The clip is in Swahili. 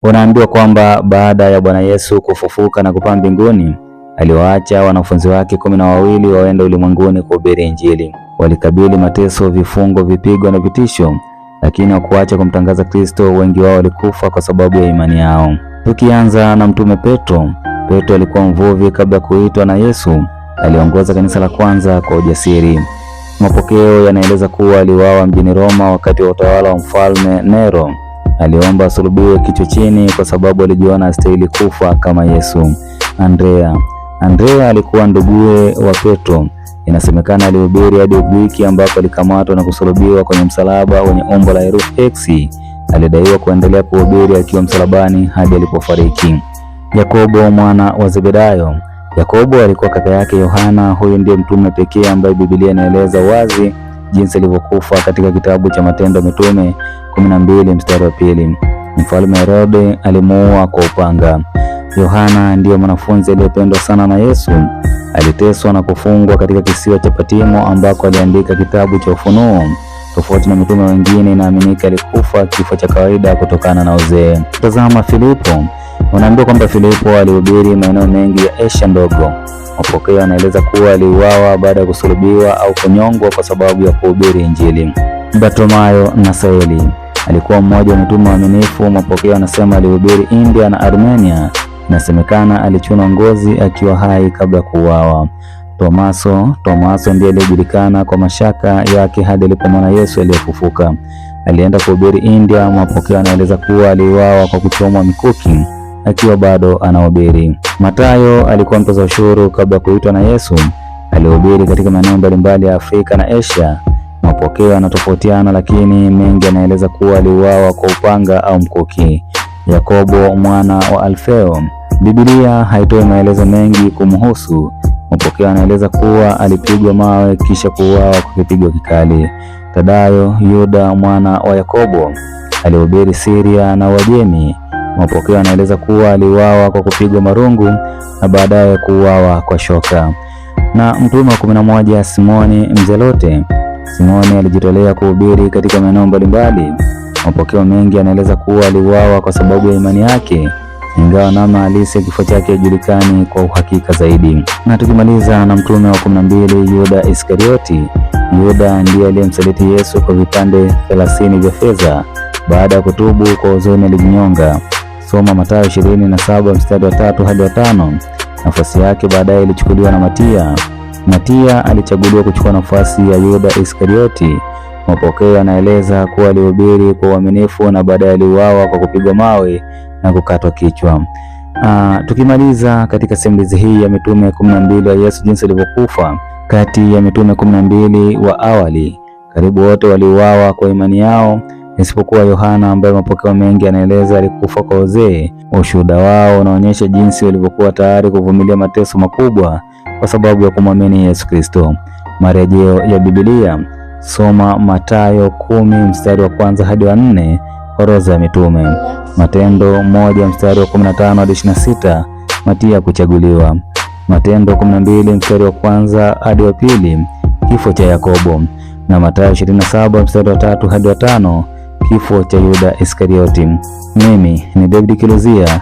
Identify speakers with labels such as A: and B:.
A: Unaambiwa kwamba baada ya Bwana Yesu kufufuka na kupaa mbinguni, aliwaacha wanafunzi wake 12 waende ulimwenguni kuhubiri Injili. Walikabili mateso, vifungo, vipigo na vitisho, lakini hawakuacha kumtangaza Kristo. Wengi wao walikufa kwa sababu ya imani yao. Tukianza na Mtume Petro. Petro alikuwa mvuvi kabla ya kuitwa na Yesu. Aliongoza kanisa la kwanza kwa ujasiri. Mapokeo yanaeleza kuwa aliuawa mjini Roma wakati wa utawala wa mfalme Nero. Aliomba asulubiwe kichwa chini kwa sababu alijiona astahili kufa kama Yesu. Andrea alikuwa nduguye wa Petro. Inasemekana alihubiri hadi Ugiriki ambako alikamatwa na kusulubiwa kwenye msalaba wenye umbo la herufi X. Alidaiwa kuendelea kuhubiri akiwa msalabani hadi alipofariki. Yakobo mwana wa Zebedayo. Yakobo alikuwa kaka yake Yohana. Huyu ndiye mtume pekee ambaye Biblia inaeleza wazi jinsi alivyokufa katika kitabu cha Matendo ya Mitume 12 mstari wa 2. Mfalme Herode alimuua kwa upanga. Yohana ndiye mwanafunzi aliyependwa sana na Yesu. Aliteswa na kufungwa katika kisiwa cha Patimo ambako aliandika kitabu cha Ufunuo. Tofauti na mitume wengine, inaaminika alikufa kifo cha kawaida kutokana na uzee. Tazama Filipo. Unaambiwa kwamba Filipo alihubiri maeneo mengi ya Asia ndogo. Mapokeo yanaeleza kuwa aliuawa baada ya kusulubiwa au kunyongwa kwa sababu ya kuhubiri Injili. Bartimayo na Saeli alikuwa mmoja wa mitume waaminifu. Mapokeo yanasema alihubiri India na Armenia. Inasemekana alichuna ngozi akiwa hai kabla ya kuuawa. Tomaso ndiye aliyejulikana kwa mashaka yake hadi alipomwona Yesu aliyefufuka. Alienda kuhubiri India. Mapokeo yanaeleza kuwa aliuawa kwa kuchomwa mikuki akiwa bado anahubiri. Mathayo alikuwa mtoza ushuru kabla ya kuitwa na Yesu. Alihubiri katika maeneo mbalimbali ya Afrika na Asia. Mapokeo yanatofautiana, lakini mengi yanaeleza kuwa aliuawa kwa upanga au mkuki. Yakobo mwana wa Alfeo. Biblia haitoi maelezo mengi kumhusu. Mapokeo yanaeleza kuwa alipigwa mawe kisha kuuawa kwa kipigo kikali. Tadayo, Yuda mwana wa Yakobo, alihubiri Syria na Uajemi. Mapokeo yanaeleza kuwa aliuawa kwa kupigwa marungu na baadaye kuuawa kwa shoka. Na mtume wa 11, Simoni Mzelote. Simoni alijitolea kuhubiri katika maeneo mbalimbali. Mapokeo mengi yanaeleza kuwa aliuawa kwa sababu ya imani yake, ingawa namna halisi ya kifo chake haijulikani kwa uhakika zaidi. Na tukimaliza na mtume wa 12, Yuda Iskarioti. Yuda ndiye aliyemsaliti Yesu kwa vipande 30 vya fedha. Baada ya kutubu kwa huzuni alijinyonga. Soma Mathayo 27 mstari wa 3 hadi wa 5. Nafasi yake baadaye ilichukuliwa na Matia alichaguliwa kuchukua nafasi ya Yuda Iskarioti. Mapokeo yanaeleza kuwa alihubiri kwa uaminifu na baadaye aliuawa kwa kupigwa mawe na kukatwa kichwa. Tukimaliza katika simulizi hii ya mitume 12 wa Yesu jinsi alivyokufa. Kati ya mitume 12 wa awali, karibu wote waliuawa kwa imani yao isipokuwa Yohana ambaye mapokeo mengi yanaeleza alikufa kwa uzee. Ushuhuda wao unaonyesha jinsi walivyokuwa tayari kuvumilia mateso makubwa kwa sababu ya kumwamini Yesu Kristo. Marejeo ya Biblia. Soma Mathayo 10 mstari wa 1 hadi wa 4, orodha ya mitume. Matendo 1 mstari wa 15 hadi 26, Matia kuchaguliwa. Matendo 12 mstari wa 1 hadi wa 2, kifo cha Yakobo. Na Mathayo 27 mstari wa 3 hadi wa 5, kifo cha Yuda Iskarioti. Mimi ni David Kiluzia.